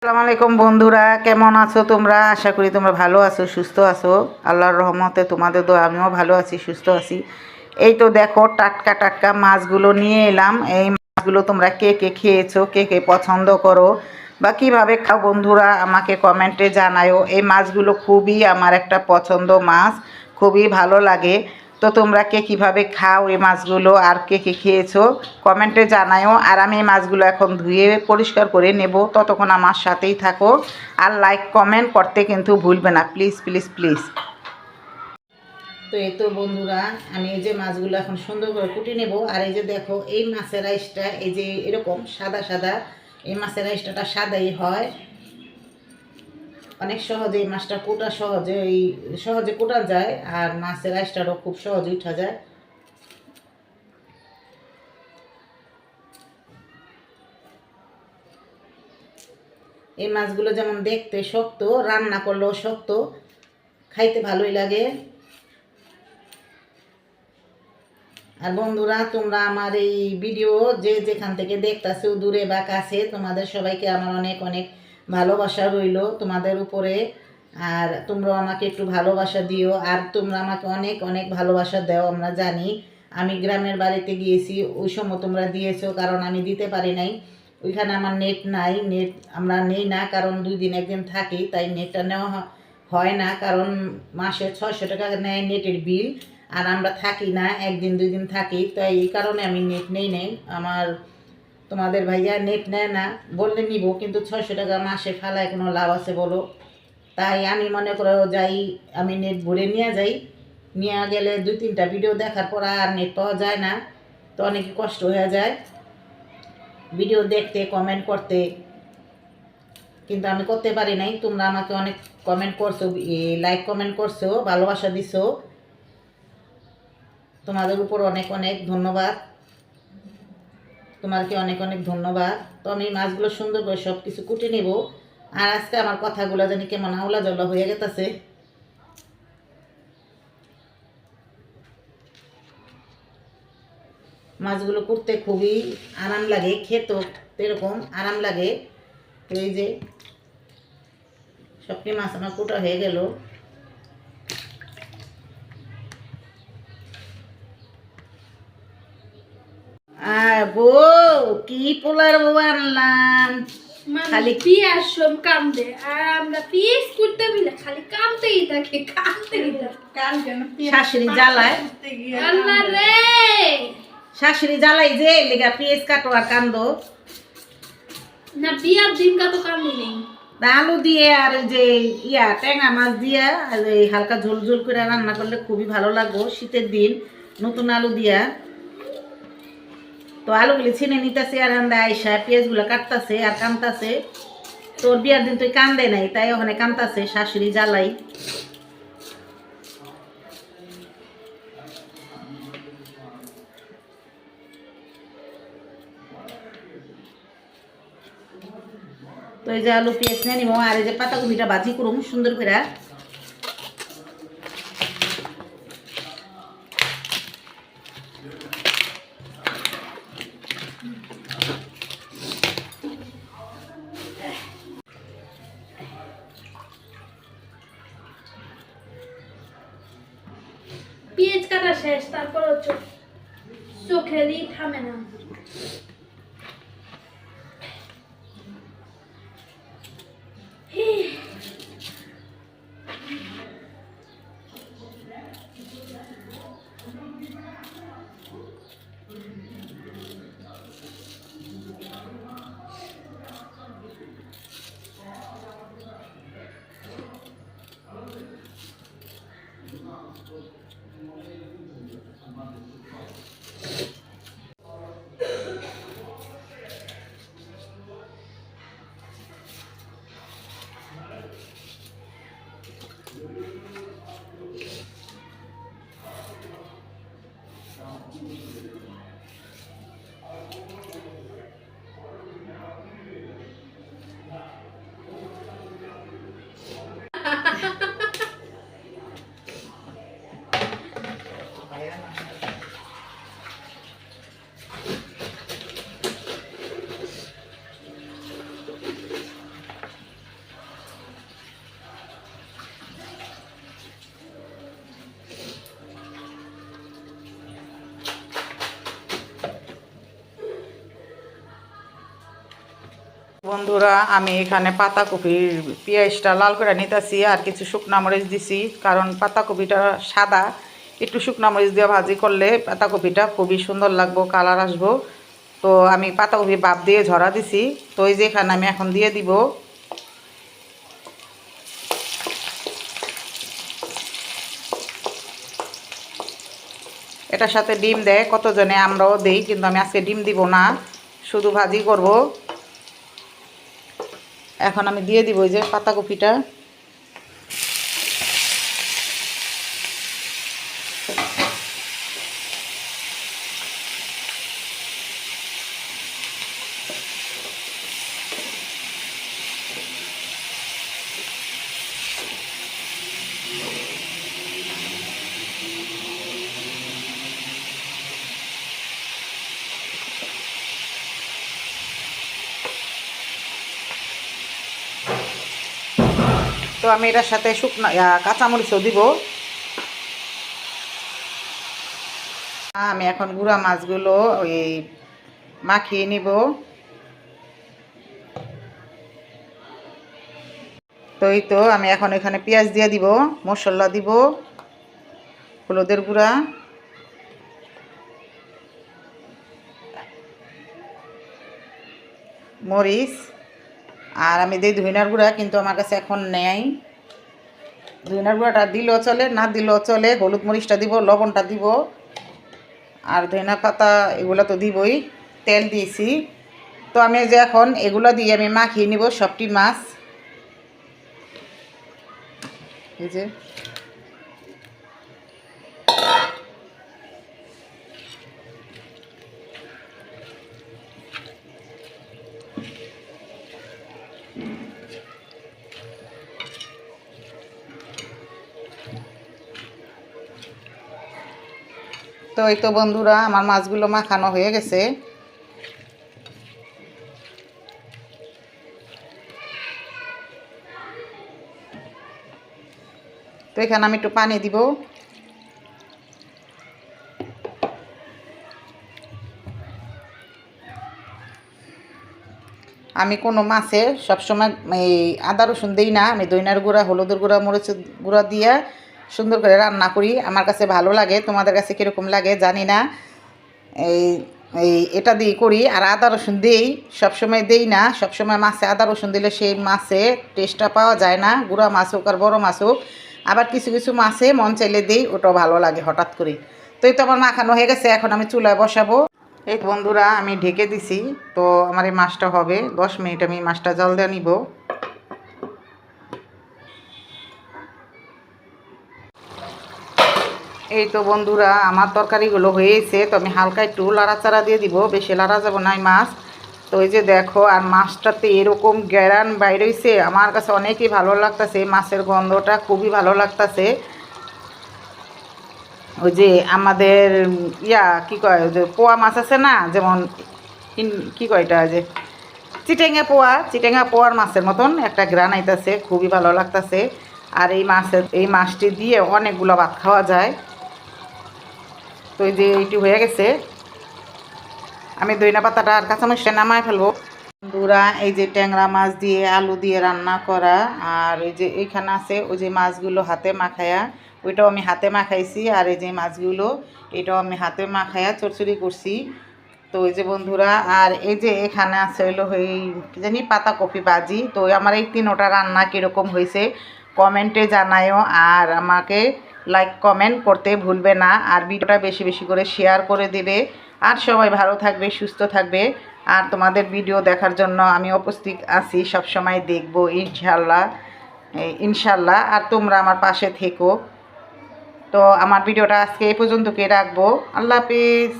আসসালামু আলাইকুম বন্ধুরা, কেমন আছো তোমরা? আশা করি তোমরা ভালো আছো, সুস্থ আছো। আল্লাহর রহমতে তোমাদের দোয়া আমিও ভালো আছি, সুস্থ আছি। এই তো দেখো টাটকা টাটকা মাছগুলো নিয়ে এলাম। এই মাছগুলো তোমরা কে কে খেয়েছো, কে কে পছন্দ করো বা কীভাবে খাও বন্ধুরা আমাকে কমেন্টে জানায়ো। এই মাছগুলো খুবই আমার একটা পছন্দ মাছ, খুবই ভালো লাগে। তো তোমরা কে কীভাবে খাও এই মাছগুলো আর কে কে খেয়েছো কমেন্টে জানায়ও। আর আমি এই মাছগুলো এখন ধুয়ে পরিষ্কার করে নেব, ততক্ষণ আমার সাথেই থাকো। আর লাইক কমেন্ট করতে কিন্তু ভুলবে না, প্লিজ প্লিজ প্লিজ। তো এই তো বন্ধুরা, আমি এই যে মাছগুলো এখন সুন্দর করে কুটে নেব। আর এই যে দেখো এই মাছের রাইসটা এই যে এরকম সাদা সাদা, এই মাছের রাইসটা সাদাই হয়। অনেক সহজে এই মাছটা কোটা সহজে কোটা যায়। আর মাছের রাইসটারও খুব সহজে উঠা যায়। এই মাছগুলো যেমন দেখতে শক্ত, রান্না করলেও শক্ত, খাইতে ভালোই লাগে। আর বন্ধুরা, তোমরা আমার এই ভিডিও যে যেখান থেকে দেখতেছো, দূরে বা কাছে, তোমাদের সবাইকে আমার অনেক অনেক ভালোবাসা রইল তোমাদের উপরে। আর তোমরা আমাকে একটু ভালোবাসা দিও। আর তোমরা আমাকে অনেক অনেক ভালোবাসা দাও, আমরা জানি। আমি গ্রামের বাড়িতে গিয়েছি, ওই সময় তোমরা দিয়েছো, কারণ আমি দিতে পারি নাই। ওইখানে আমার নেট নাই, নেট আমরা নেই না, কারণ 2 দিন 1 দিন থাকি, তাই নেটটা নেওয়া হয় না। কারণ মাসে 600 টাকা নেয় নেটের বিল। আর আমরা থাকি না, 1 দিন 2 দিন থাকি, তাই এই কারণে আমি নেট নেই। আমার তোমাদের ভাইয়া নেট নেয় না, বললে নিব, কিন্তু 600 টাকা মাসে ফালায় কোনো লাভ আছে বলো? তাই আমি মনে করো যাই, আমি নেট ভরে নিয়ে যাই। নিয়ে গেলে 2-3টা ভিডিও দেখার পর আর নেট পাওয়া যায় না, তো অনেক কষ্ট হয়ে যায় ভিডিও দেখতে, কমেন্ট করতে, কিন্তু আমি করতে পারি নাই। তোমরা আমাকে অনেক কমেন্ট করছো, লাইক কমেন্ট করছো, ভালোবাসা দিছো, তোমাদের উপর অনেক অনেক ধন্যবাদ। তোমাকে অনেক অনেক ধন্যবাদ। তো আমি মাছগুলো সুন্দর করে সব কিছু কুটে নেব। আর আজকে আমার কথাগুলো জানি কেমন আওলা জল্লা হয়ে গেছে। মাছগুলো করতে খুবই আরাম লাগে, খেতেও এরকম আরাম লাগে। তো এই যে সবটি মাছ আমার কুটা হয়ে গেল। আর বউ, কি পোলার বউ আনলাম, খালি পিয়াজ সব কান্দে, আর আমরা পিয়াজ করতে বিলে খালি কান্দতেই থাকে, কান্দতেই থাকে। শাশুড়ি জ্বালায়, আল্লাহ রে, শাশুড়ি জ্বালাই যে লেগা পেঁয়াজ কাটো আর কান্দো না বিয়ার দিন কা তো কান্দি নেই। আলু দিয়ে আর ওই যে ট্যাংরা মাছ দিয়ে আর এই হালকা ঝোল ঝোল করে রান্না করলে খুবই ভালো লাগবে শীতের দিন, নতুন আলু দিয়া। তো আলুগুলি ছিনে নিতেছে আর আন্দা আইসা পেঁয়াজগুলো কাটতেছে আর কানতাছে। তোর বিয়ার দিন তুই কান্দে নাই, তাই ওখানে কানতাছে শাশুড়ি জ্বালাই। তো এই যে আলু পেঁয়াজ নিয়ে নিব। আর এই যে পাতাকপিটা ভাজি করুম সুন্দর করে। পিয়াজ কাটা শেষ, তারপর চোখেরই থামে না। বন্ধুরা আমি এখানে পাতাকপির পেঁয়াজটা লাল করে নিতেছি আর কিছু শুকনা মরিচ দিছি, কারণ পাতাকপিটা সাদা, একটু শুকনা মরিচ দিয়ে ভাজি করলে পাতাকপিটা খুবই সুন্দর লাগবো, কালার আসবো। তো আমি পাতাকপি বাপ দিয়ে ঝরা দিছি। তো এই যে এখানে আমি এখন দিয়ে দিব এটার সাথে ডিম দেয় কতজনে, আমরাও দেই, কিন্তু আমি আজকে ডিম দিব না, শুধু ভাজি করব। এখন আমি দিয়ে দিব এই যে পাতাকপিটা। তো আমি এটার সাথে শুকনো কাঁচামরিচও দিব। আমি এখন গুঁড়া মাছগুলো ওই মাখিয়ে নিব। তো এই তো আমি এখন এখানে পেঁয়াজ দিয়ে দিব, মশলা দিব, হলুদের গুঁড়া, মরিচ, আর আমি দিই ধনিয়ার গুঁড়া, কিন্তু আমার কাছে এখন নেই। ধনিয়ার গুঁড়াটা দিলেও চলে, না দিলেও চলে। হলুদ মরিচটা দিব, লবণটা দিব, আর ধনিয়া পাতা এগুলো তো দিবই। তেল দিয়েছি। তো আমি যে এখন এগুলো দিয়ে আমি মাখিয়ে নিব সবটি মাছ। এই যে তো এই তো বন্ধুরা আমার মাছগুলো মাখানো হয়ে গেছে। তো এখানে আমি একটু পানি দিব। আমি কোনো মাছে সবসময় এই আদা রসুন দিই না, আমি দইনার গুঁড়া, হলুদের গুঁড়া, মরিচের গুঁড়া দিয়ে সুন্দর করে রান্না করি। আমার কাছে ভালো লাগে, তোমাদের কাছে কীরকম লাগে জানি না। এই এই এটা দিয়ে করি। আর আদা রসুন দিই, সবসময় দেই না। সবসময় মাছে আদা রসুন দিলে সেই মাছে টেস্টটা পাওয়া যায় না, গুঁড়া মাছ হোক আর বড়ো মাছ হোক। আবার কিছু কিছু মাছে মন চাইলে দিই, ওটাও ভালো লাগে হঠাৎ করে। তো এই তো আমার মাখানো হয়ে গেছে, এখন আমি চুলায় বসাবো। এই বন্ধুরা আমি ঢেকে দিছি। তো আমার এই মাছটা হবে 10 মিনিট, আমি মাছটা জল দিয়ে নিব। এই তো বন্ধুরা আমার তরকারিগুলো হয়েছে। তো আমি হালকা একটু লাড়াচাড়া দিয়ে দিব, বেশি লাড়া যাব না এই মাছ। তো এই যে দেখো, আর মাছটাতে এরকম গ্যারান বাইর হয়েছে, আমার কাছে অনেকই ভালো লাগতেছে। মাছের গন্ধটা খুবই ভালো লাগতেছে। ওই যে আমাদের কি কয়, ওই যে পোয়া মাছ আছে না, যেমন কি কয় এটা, যে চিটেঙ্গা পোয়ার মাছের মতন একটা গ্রান আইতাছে, খুবই ভালো লাগতেছে। আর এই মাছটি দিয়ে অনেকগুলো ভাত খাওয়া যায়। তো এই যে এইটি হয়ে গেছে, আমি ধনিয়া পাতাটা আর কাঁচামরিচটা নামায় ফেলবো। বন্ধুরা এই যে ট্যাংরা মাছ দিয়ে আলু দিয়ে রান্না করা, আর ওই যে এইখানে আছে ওই যে মাছগুলো হাতে মাখায়া, ওইটাও আমি হাতে মাখাইছি। আর এই যে মাছগুলো, এটাও আমি হাতে মাখায়া চড়চড়ি করছি। তো ওই যে বন্ধুরা, আর এই যে এখানে আছে হইলো এই কি জানি পাতাকপি ভাজি। তো আমার এই 3টা রান্না কীরকম হয়েছে কমেন্টে জানায়ও, আর আমাকে লাইক কমেন্ট করতে ভুলবে না, আর ভিডিওটা বেশি বেশি করে শেয়ার করে দেবে। আর সবাই ভালো থাকবে, সুস্থ থাকবে। আর তোমাদের ভিডিও দেখার জন্য আমি উপস্থিত আছি, সব সময় দেখব ইনশাল্লাহ, ইনশাল্লাহ। আর তোমরা আমার পাশে থেকো। তো আমার ভিডিওটা আজকে এই পর্যন্তই রাখবো। আল্লাহ হাফিজ।